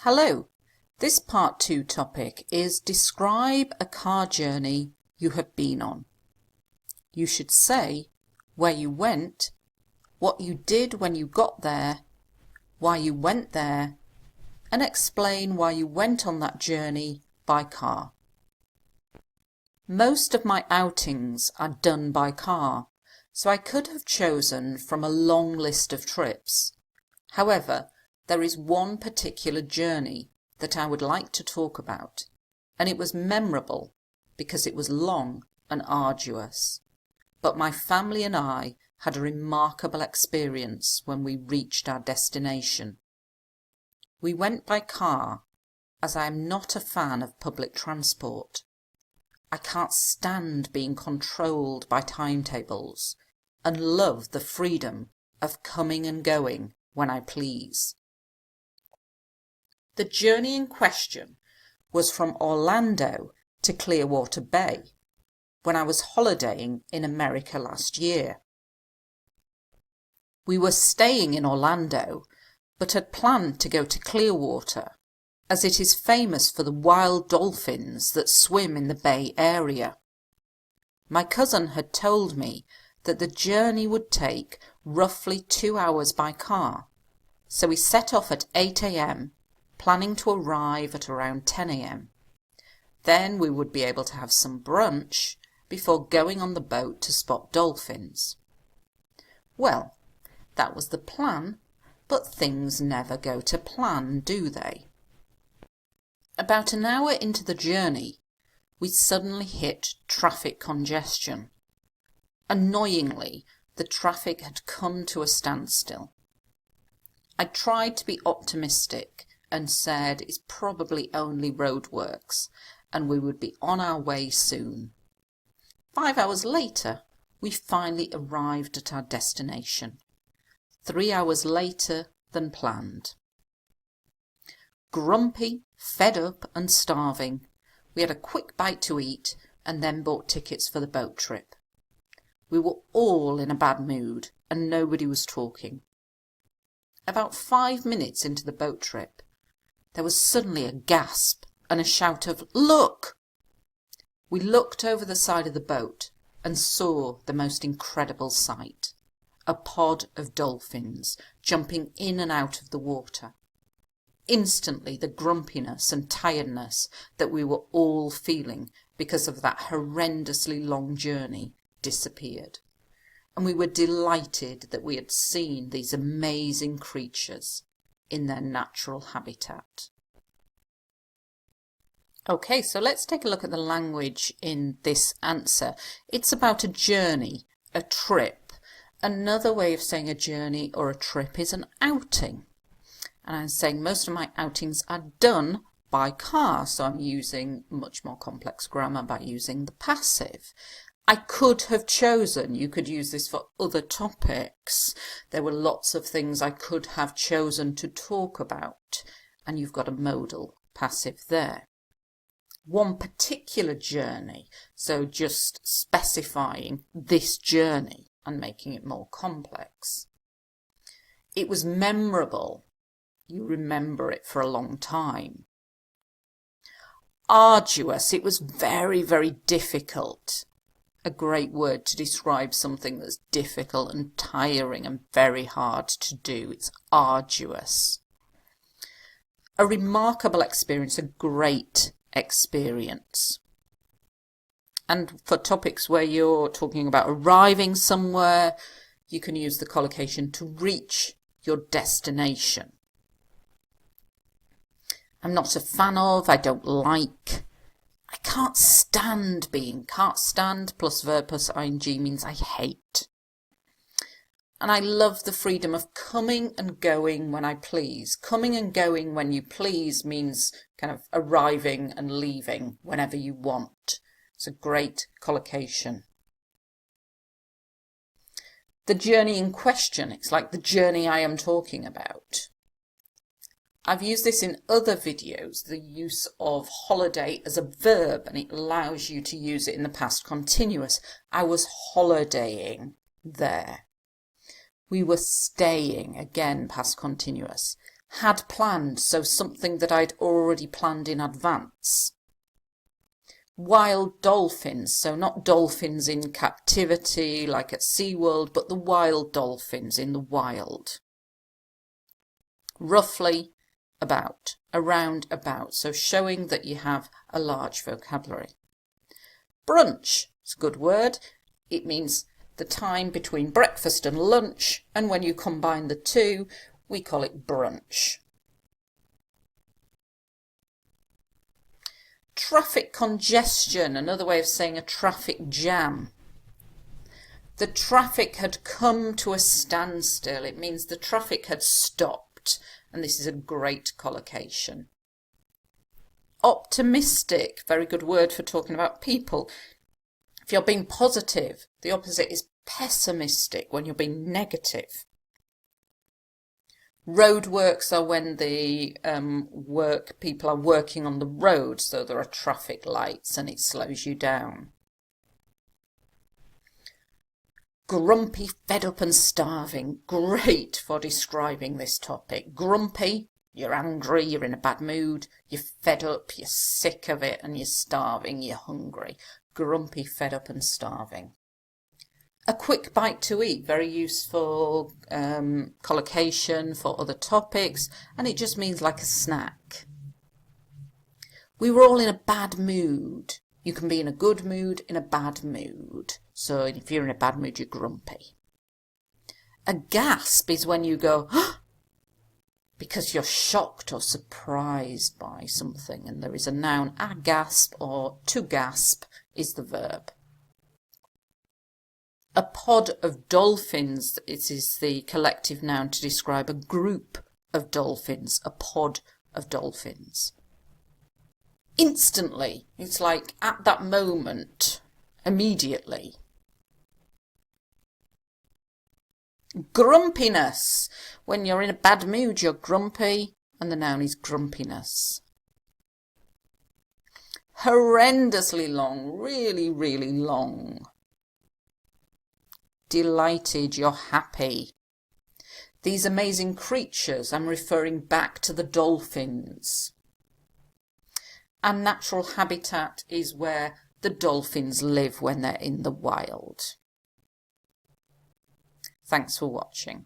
Hello, this part 2 topic is describe a car journey you have been on. You should say where you went, what you did when you got there, why you went there, and explain why you went on that journey by car. Most of my outings are done by car, so I could have chosen from a long list of trips. However, there is one particular journey that I would like to talk about, and it was memorable because it was long and arduous. But my family and I had a remarkable experience when we reached our destination. We went by car, as I am not a fan of public transport. I can't stand being controlled by timetables and love the freedom of coming and going when I please. The journey in question was from Orlando to Clearwater Bay when I was holidaying in America last year. We were staying in Orlando but had planned to go to Clearwater as it is famous for the wild dolphins that swim in the Bay Area. My cousin had told me that the journey would take roughly 2 hours by car, so we set off at 8 a.m. planning to arrive at around 10 a.m. Then we would be able to have some brunch before going on the boat to spot dolphins. Well, that was the plan, but things never go to plan, do they? About an hour into the journey, we suddenly hit traffic congestion. Annoyingly, the traffic had come to a standstill. I tried to be optimistic and said it's probably only roadworks and we would be on our way soon. 5 hours later, we finally arrived at our destination. 3 hours later than planned. Grumpy, fed up and starving, we had a quick bite to eat and then bought tickets for the boat trip. We were all in a bad mood and nobody was talking. About 5 minutes into the boat trip, there was suddenly a gasp and a shout of, "Look!" We looked over the side of the boat and saw the most incredible sight. A pod of dolphins jumping in and out of the water. Instantly the grumpiness and tiredness that we were all feeling because of that horrendously long journey disappeared. And we were delighted that we had seen these amazing creatures in their natural habitat. Okay, so let's take a look at the language in this answer. It's about a journey, a trip. Another way of saying a journey or a trip is an outing. And I'm saying most of my outings are done by car, so I'm using much more complex grammar by using the passive. I could have chosen, you could use this for other topics. There were lots of things I could have chosen to talk about, and you've got a modal passive there. One particular journey, so just specifying this journey and making it more complex. It was memorable. You remember it for a long time. Arduous. It was very, very difficult. A great word to describe something that's difficult and tiring and very hard to do. It's arduous. A remarkable experience, a great experience. And for topics where you're talking about arriving somewhere, you can use the collocation to reach your destination. I'm not a fan of, I don't like. I can't stand being. Can't stand plus verb plus ing means I hate. And I love the freedom of coming and going when I please. Coming and going when you please means kind of arriving and leaving whenever you want. It's a great collocation. The journey in question, it's like the journey I am talking about. I've used this in other videos, the use of holiday as a verb, and it allows you to use it in the past continuous. I was holidaying there. We were staying, again past continuous. Had planned, so something that I'd already planned in advance. Wild dolphins, so not dolphins in captivity like at SeaWorld, but the wild dolphins in the wild. Roughly, about, around, about, so showing that you have a large vocabulary. Brunch, it's a good word. It means the time between breakfast and lunch, and when you combine the two, we call it brunch. Traffic congestion, another way of saying a traffic jam. The traffic had come to a standstill. It means the traffic had stopped, and this is a great collocation. Optimistic, very good word for talking about people. If you're being positive, the opposite is pessimistic when you're being negative. Roadworks are when the people are working on the road, so there are traffic lights and it slows you down. Grumpy, fed up and starving. Great for describing this topic. Grumpy, you're angry, you're in a bad mood, you're fed up, you're sick of it, and you're starving, you're hungry. Grumpy, fed up and starving. A quick bite to eat, very useful collocation for other topics, and it just means like a snack. We were all in a bad mood. You can be in a good mood, in a bad mood. So if you're in a bad mood, you're grumpy. A gasp is when you go, because you're shocked or surprised by something, and there is a noun, agasp, or to gasp is the verb. A pod of dolphins, it is the collective noun to describe a group of dolphins, a pod of dolphins. Instantly, it's like at that moment, immediately. Grumpiness, when you're in a bad mood, you're grumpy, and the noun is grumpiness. Horrendously long, really, really long. Delighted, you're happy. These amazing creatures, I'm referring back to the dolphins. And natural habitat is where the dolphins live when they're in the wild. Thanks for watching.